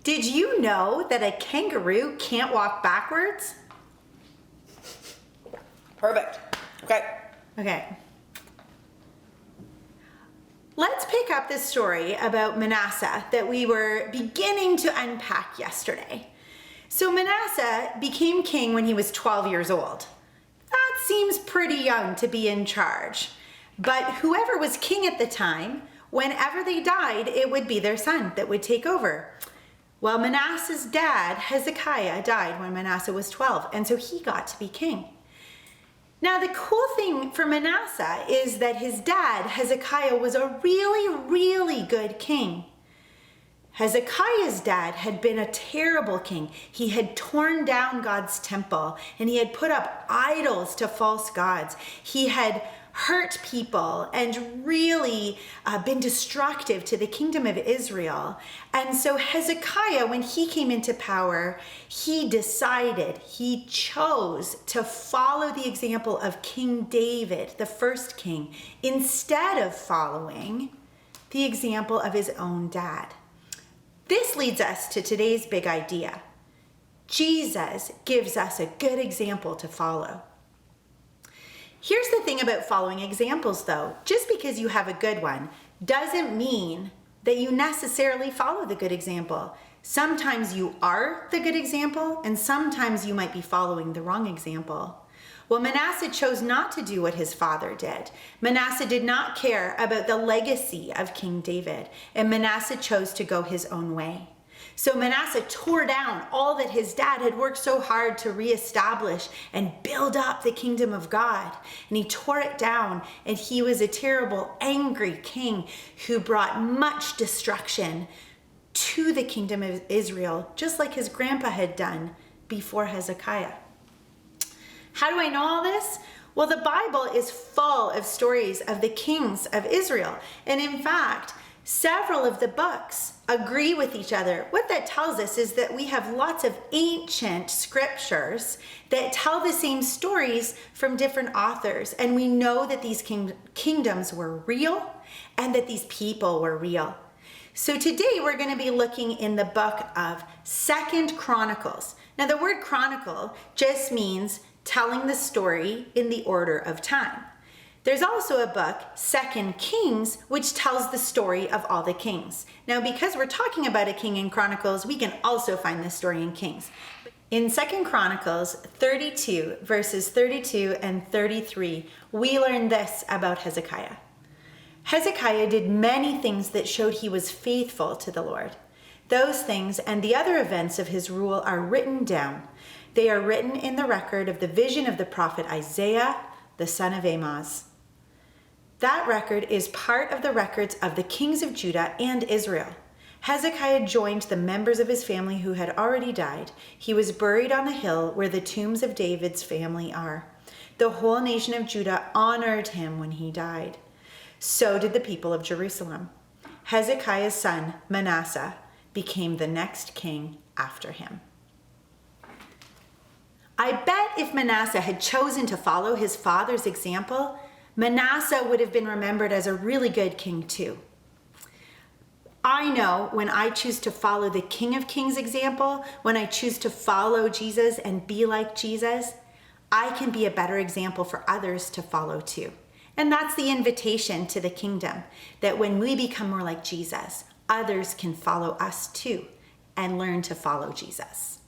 Did you know that a kangaroo can't walk backwards? Perfect. Okay. Let's pick up the story about Manasseh that we were beginning to unpack yesterday. So Manasseh became king when he was 12 years old. That seems pretty young to be in charge. But whoever was king at the time, whenever they died, it would be their son that would take over. Well, Manasseh's dad, Hezekiah, died when Manasseh was 12, and so he got to be king. Now, the cool thing for Manasseh is that his dad, Hezekiah, was a really, really good king. Hezekiah's dad had been a terrible king. He had torn down God's temple, and he had put up idols to false gods. He had hurt people and really been destructive to the kingdom of Israel. And so Hezekiah, when he came into power, he chose to follow the example of King David, the first king, instead of following the example of his own dad. This leads us to today's big idea. Jesus gives us a good example to follow. Here's the thing about following examples, though. Just because you have a good one doesn't mean that you necessarily follow the good example. Sometimes you are the good example, and sometimes you might be following the wrong example. Well, Manasseh chose not to do what his father did. Manasseh did not care about the legacy of King David, and Manasseh chose to go his own way. So Manasseh tore down all that his dad had worked so hard to reestablish and build up the kingdom of God. And he tore it down, and he was a terrible, angry king who brought much destruction to the kingdom of Israel, just like his grandpa had done before Hezekiah. How do I know all this? Well, the Bible is full of stories of the kings of Israel. And in fact, several of the books agree with each other. What that tells us is that we have lots of ancient scriptures that tell the same stories from different authors. And we know that these kingdoms were real and that these people were real. So today we're going to be looking in the book of 2 Chronicles. Now the word chronicle just means telling the story in the order of time. There's also a book, 2 Kings, which tells the story of all the kings. Now, because we're talking about a king in Chronicles, we can also find this story in Kings. In 2 Chronicles 32, verses 32 and 33, we learn this about Hezekiah. Hezekiah did many things that showed he was faithful to the Lord. Those things and the other events of his rule are written down. They are written in the record of the vision of the prophet Isaiah, the son of Amoz. That record is part of the records of the kings of Judah and Israel. Hezekiah joined the members of his family who had already died. He was buried on a hill where the tombs of David's family are. The whole nation of Judah honored him when he died. So did the people of Jerusalem. Hezekiah's son, Manasseh, became the next king after him. I bet if Manasseh had chosen to follow his father's example, Manasseh would have been remembered as a really good king too. I know when I choose to follow the King of Kings example, when I choose to follow Jesus and be like Jesus, I can be a better example for others to follow too. And that's the invitation to the kingdom, that when we become more like Jesus, others can follow us too and learn to follow Jesus.